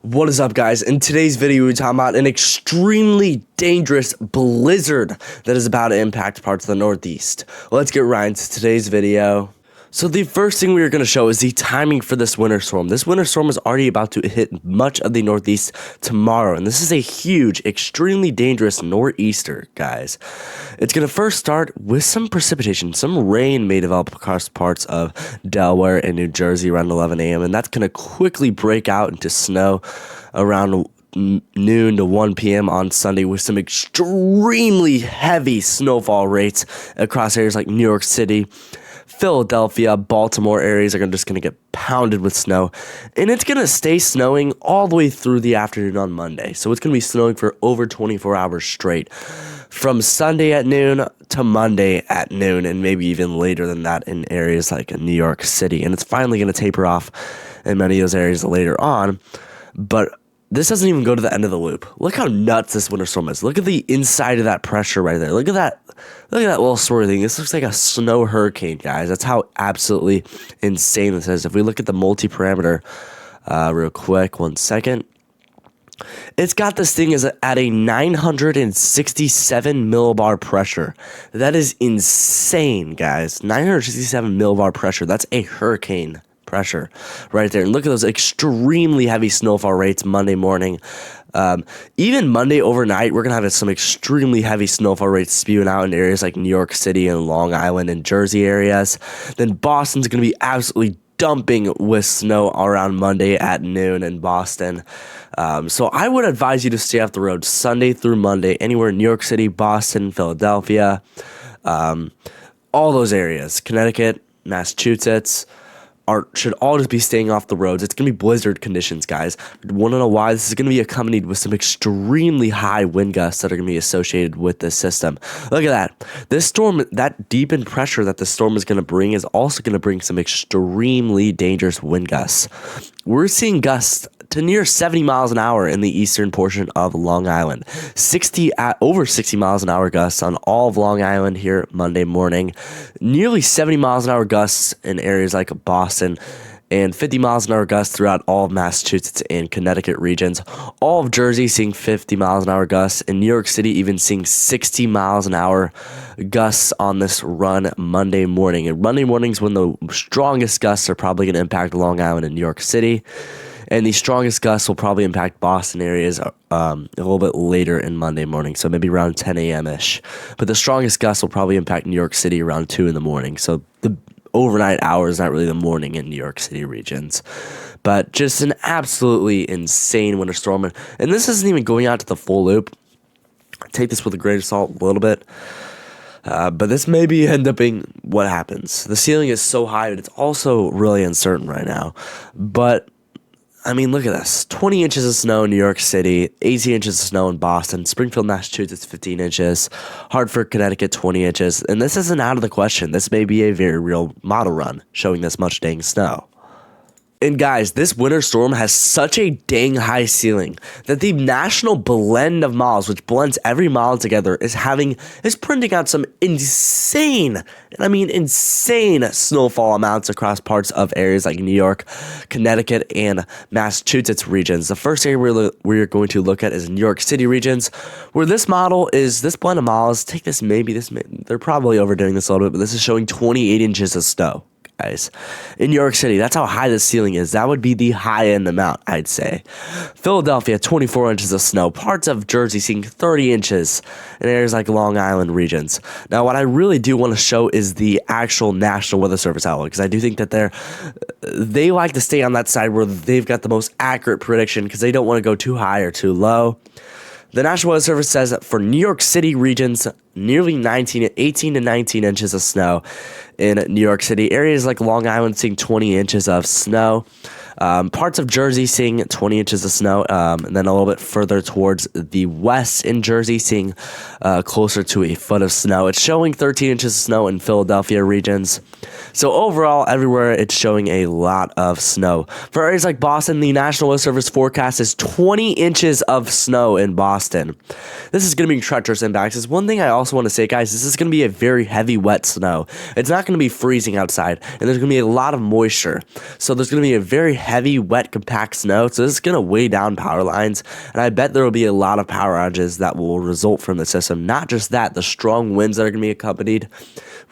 What is up, guys? In today's video, we're talking about an extremely dangerous blizzard that is about to impact parts of the Northeast. Let's get right into today's video. So the first thing we are going to show is the timing for this winter storm. This winter storm is already about to hit much of the Northeast tomorrow, and this is a huge, extremely dangerous nor'easter, guys. It's going to first start with some precipitation. Some rain may develop across parts of Delaware and New Jersey around 11 a.m., and that's going to quickly break out into snow around noon to 1 p.m. on Sunday with some extremely heavy snowfall rates across areas like New York City, Philadelphia, Baltimore areas are just going to get pounded with snow, and it's going to stay snowing all the way through the afternoon on Monday. So it's going to be snowing for over 24 hours straight from Sunday at noon to Monday at noon, and maybe even later than that in areas like New York City. And it's finally going to taper off in many of those areas later on, but this doesn't even go to the end of the loop. Look how nuts this winter storm is. Look at the inside of that pressure right there. Look at that little swirly thing. This looks like a snow hurricane, guys. That's how absolutely insane this is. If we look at the multi-parameter real quick, 1 second. It's got this thing at a 967 millibar pressure. That is insane, guys. 967 millibar pressure. That's a hurricane pressure right there. And look at those extremely heavy snowfall rates Monday morning. Even Monday overnight, we're going to have some extremely heavy snowfall rates spewing out in areas like New York City and Long Island and Jersey areas. Then Boston's going to be absolutely dumping with snow around Monday at noon in Boston. So I would advise you to stay off the road Sunday through Monday, anywhere in New York City, Boston, Philadelphia, all those areas, Connecticut, Massachusetts, should all just be staying off the roads. It's going to be blizzard conditions, guys. Want to know why? This is going to be accompanied with some extremely high wind gusts that are going to be associated with this system. Look at that. This storm, that deepened pressure that the storm is going to bring is also going to bring some extremely dangerous wind gusts. We're seeing gusts to near 70 miles an hour in the eastern portion of Long Island. Over 60 miles an hour gusts on all of Long Island here Monday morning. Nearly 70 miles an hour gusts in areas like Boston, and 50 miles an hour gusts throughout all of Massachusetts and Connecticut regions. All of Jersey seeing 50 miles an hour gusts, and New York City even seeing 60 miles an hour gusts on this run Monday morning. And Monday mornings when the strongest gusts are probably going to impact Long Island and New York City. And the strongest gusts will probably impact Boston areas a little bit later in Monday morning, so maybe around 10 a.m.-ish. But the strongest gusts will probably impact New York City around 2 in the morning. So the overnight hours, not really the morning in New York City regions. But just an absolutely insane winter storm. And this isn't even going out to the full loop. Take this with a grain of salt a little bit. But this may be end up being what happens. The ceiling is so high, but it's also really uncertain right now. But I mean, look at this. 20 inches of snow in New York City, 18 inches of snow in Boston, Springfield, Massachusetts, 15 inches, Hartford, Connecticut, 20 inches. And this isn't out of the question. This may be a very real model run showing this much dang snow. And guys, this winter storm has such a dang high ceiling that the national blend of models, which blends every model together, is printing out some insane, and I mean insane, snowfall amounts across parts of areas like New York, Connecticut, and Massachusetts regions. The first area we're going to look at is New York City regions, where this blend of models, they're probably overdoing this a little bit, but this is showing 28 inches of snow. Guys, in New York City, that's how high the ceiling is. That would be the high end amount, I'd say. Philadelphia, 24 inches of snow. Parts of Jersey seeing 30 inches in areas like Long Island regions. Now, what I really do want to show is the actual National Weather Service outlook, because I do think that they like to stay on that side where they've got the most accurate prediction, because they don't want to go too high or too low. The National Weather Service says that for New York City regions, nearly 18 to 19 inches of snow in New York City. Areas like Long Island seeing 20 inches of snow. Parts of Jersey seeing 20 inches of snow, and then a little bit further towards the west in Jersey seeing closer to a foot of snow. It's showing 13 inches of snow in Philadelphia regions. So overall, everywhere it's showing a lot of snow. For areas like Boston, the National Weather Service forecast is 20 inches of snow in Boston. This is going to be treacherous impacts. It's one thing I also want to say, guys, this is going to be a very heavy, wet snow. It's not going to be freezing outside, and there's going to be a lot of moisture. So there's going to be a very heavy, wet, compact snow, so this is going to weigh down power lines, and I bet there will be a lot of power outages that will result from the system. Not just that, the strong winds that are going to be accompanied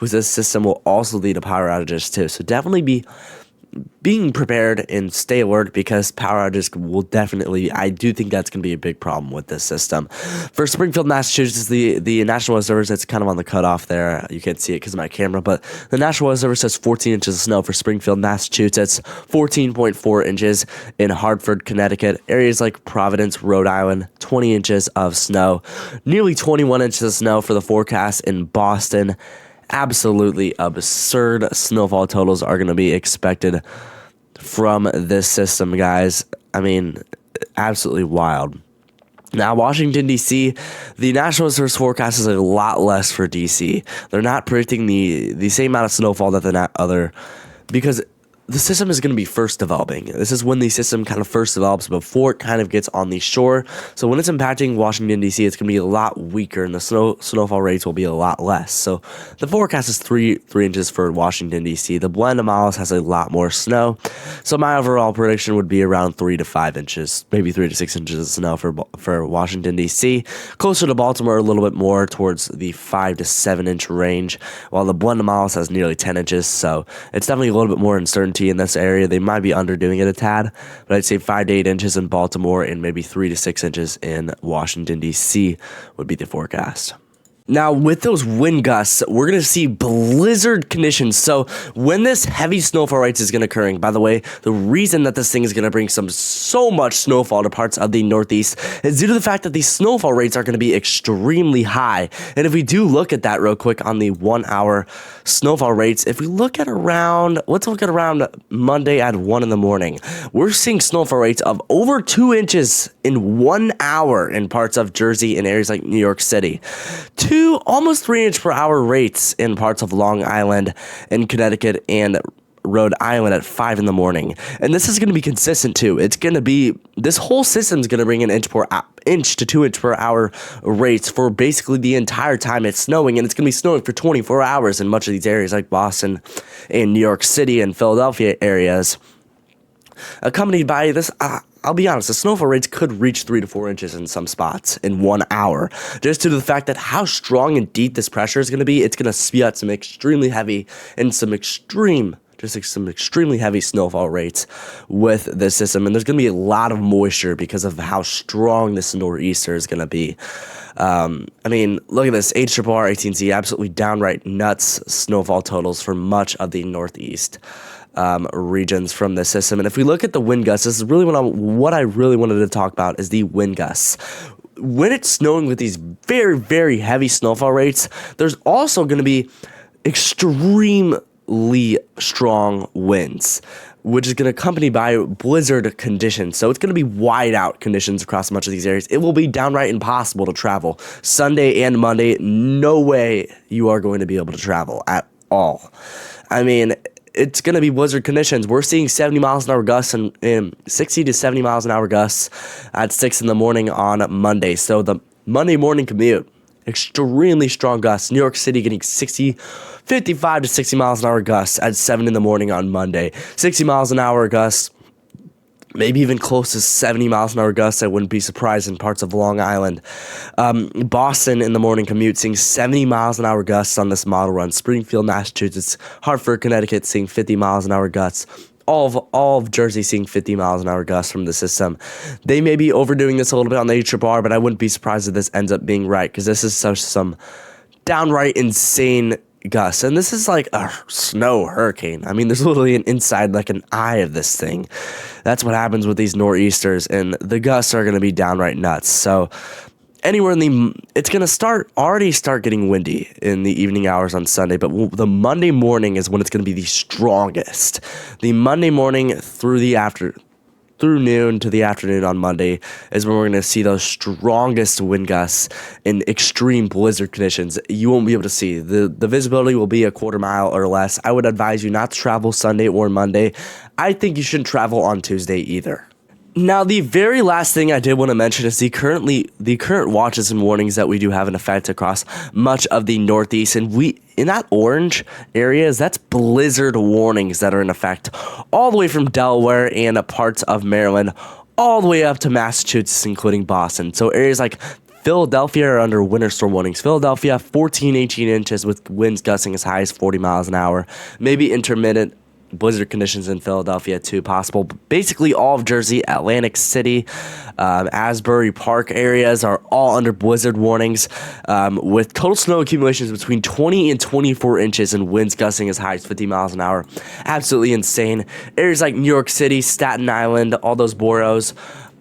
with this system will also lead to power outages too, so definitely be being prepared and stay alert, because power outages will definitely, I do think that's going to be a big problem with this system. For Springfield, Massachusetts, the National Weather Service, it's kind of on the cutoff there. You can't see it because of my camera, but the National Weather Service says 14 inches of snow for Springfield, Massachusetts, 14.4 inches in Hartford, Connecticut. Areas like Providence, Rhode Island, 20 inches of snow. Nearly 21 inches of snow for the forecast in Boston. Absolutely absurd snowfall totals are going to be expected from this system, guys. I mean, absolutely wild. Now, Washington, D.C., the National Weather Service forecast is a lot less for D.C. They're not predicting the same amount of snowfall that the other, because the system is going to be first developing. This is when the system kind of first develops before it kind of gets on the shore. So when it's impacting Washington, D.C., it's going to be a lot weaker, and the snowfall rates will be a lot less. So the forecast is 3 inches for Washington, D.C. The blend of miles has a lot more snow. So my overall prediction would be around 3 to 5 inches, maybe 3 to 6 inches of snow for Washington, D.C. Closer to Baltimore, a little bit more towards the 5 to 7 inch range, while the blend of miles has nearly 10 inches. So it's definitely a little bit more uncertainty in this area. They might be underdoing it a tad, but I'd say 5 to 8 inches in Baltimore and maybe 3 to 6 inches in Washington, D.C. would be the forecast. Now, with those wind gusts, we're going to see blizzard conditions. So when this heavy snowfall rates is going to occurring, by the way, the reason that this thing is going to bring so much snowfall to parts of the Northeast is due to the fact that these snowfall rates are going to be extremely high. And if we do look at that real quick on the 1 hour snowfall rates, if we look at let's look at around Monday at 1 in the morning, we're seeing snowfall rates of over 2 inches in 1 hour in parts of Jersey and areas like New York City. Almost 3 inch per hour rates in parts of Long Island and Connecticut and Rhode Island at 5 in the morning. And this is going to be consistent too. It's going to be, this whole system is going to bring an inch to 2 inch per hour rates for basically the entire time it's snowing. And it's going to be snowing for 24 hours in much of these areas like Boston and New York City and Philadelphia areas. Accompanied by this, I'll be honest, the snowfall rates could reach 3 to 4 inches in some spots in 1 hour, just due to the fact that how strong and deep this pressure is going to be. It's going to spew out some extremely heavy and some extremely heavy snowfall rates with this system, and there's going to be a lot of moisture because of how strong this nor'easter is going to be. I mean, look at this, HRR 18Z, absolutely downright nuts snowfall totals for much of the Northeast regions from the system. And if we look at the wind gusts, this is really what I really wanted to talk about is the wind gusts. When it's snowing with these very, very heavy snowfall rates, there's also going to be extremely strong winds, which is going to accompany by blizzard conditions. So it's going to be wide out conditions across much of these areas. It will be downright impossible to travel. Sunday and Monday, no way you are going to be able to travel at all. I mean, it's going to be blizzard conditions. We're seeing 70 miles an hour gusts and 60 to 70 miles an hour gusts at 6 in the morning on Monday. So the Monday morning commute, extremely strong gusts. New York City getting 55 to 60 miles an hour gusts at 7 in the morning on Monday. 60 miles an hour gusts, maybe even close to 70 miles an hour gusts. I wouldn't be surprised in parts of Long Island. Boston in the morning commute seeing 70 miles an hour gusts on this model run. Springfield, Massachusetts, Hartford, Connecticut seeing 50 miles an hour gusts. All of Jersey seeing 50 miles an hour gusts from the system. They may be overdoing this a little bit on the HRR, but I wouldn't be surprised if this ends up being right, because this is such some downright insane gusts, and this is like a snow hurricane. I mean, there's literally like an eye of this thing. That's what happens with these nor'easters, and the gusts are going to be downright nuts. So anywhere it's going to already start getting windy in the evening hours on Sunday, but the Monday morning is when it's going to be the strongest. The Monday morning through noon to the afternoon on Monday is when we're going to see those strongest wind gusts in extreme blizzard conditions. You won't be able to see. The visibility will be a quarter mile or less. I would advise you not to travel Sunday or Monday. I think you shouldn't travel on Tuesday either. Now, the very last thing I did want to mention is the current watches and warnings that we do have in effect across much of the Northeast, and in that orange areas, that's blizzard warnings that are in effect all the way from Delaware and parts of Maryland, all the way up to Massachusetts, including Boston. So areas like Philadelphia are under winter storm warnings. Philadelphia, 18 inches with winds gusting as high as 40 miles an hour, maybe intermittent blizzard conditions in Philadelphia too possible. But basically all of Jersey, Atlantic City, Asbury Park areas are all under blizzard warnings, with total snow accumulations between 20 and 24 inches and winds gusting as high as 50 miles an hour. Absolutely insane. Areas like New York City, Staten Island, all those boroughs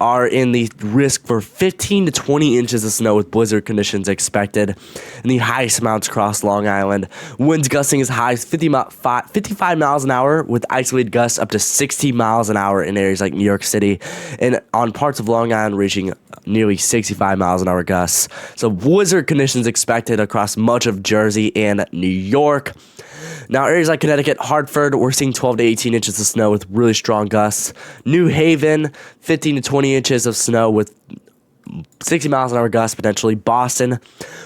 are in the risk for 15 to 20 inches of snow with blizzard conditions expected. And the highest amounts across Long Island. Winds gusting as high as 55 miles an hour with isolated gusts up to 60 miles an hour in areas like New York City. And on parts of Long Island reaching nearly 65 miles an hour gusts. So blizzard conditions expected across much of Jersey and New York. Now, areas like Connecticut, Hartford, we're seeing 12 to 18 inches of snow with really strong gusts. New Haven, 15 to 20 inches of snow with 60 miles an hour gusts potentially. Boston,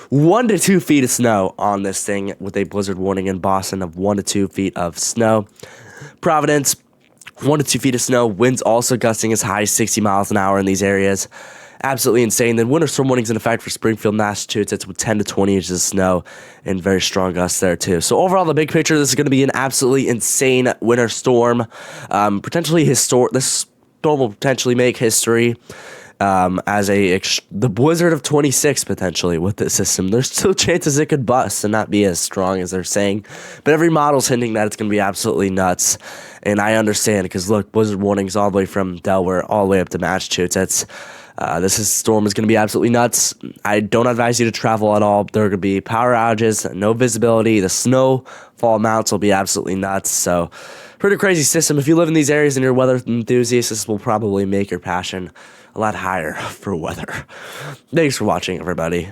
1 to 2 feet of snow on this thing with a blizzard warning in Boston of 1 to 2 feet of snow. Providence, 1 to 2 feet of snow. Winds also gusting as high as 60 miles an hour in these areas. Absolutely insane. Then winter storm warnings in effect for Springfield, Massachusetts with 10 to 20 inches of snow and very strong gusts there too. So overall, the big picture, this is going to be an absolutely insane winter storm. Potentially historic. This storm will potentially make history as the blizzard of 26 potentially with this system. There's still chances it could bust and not be as strong as they're saying, but every model's hinting that it's going to be absolutely nuts. And I understand because look, blizzard warnings all the way from Delaware all the way up to Massachusetts. Storm is going to be absolutely nuts. I don't advise you to travel at all. There are going to be power outages, no visibility. The snowfall amounts will be absolutely nuts. So, pretty crazy system. If you live in these areas and you're a weather enthusiast, this will probably make your passion a lot higher for weather. Thanks for watching, everybody.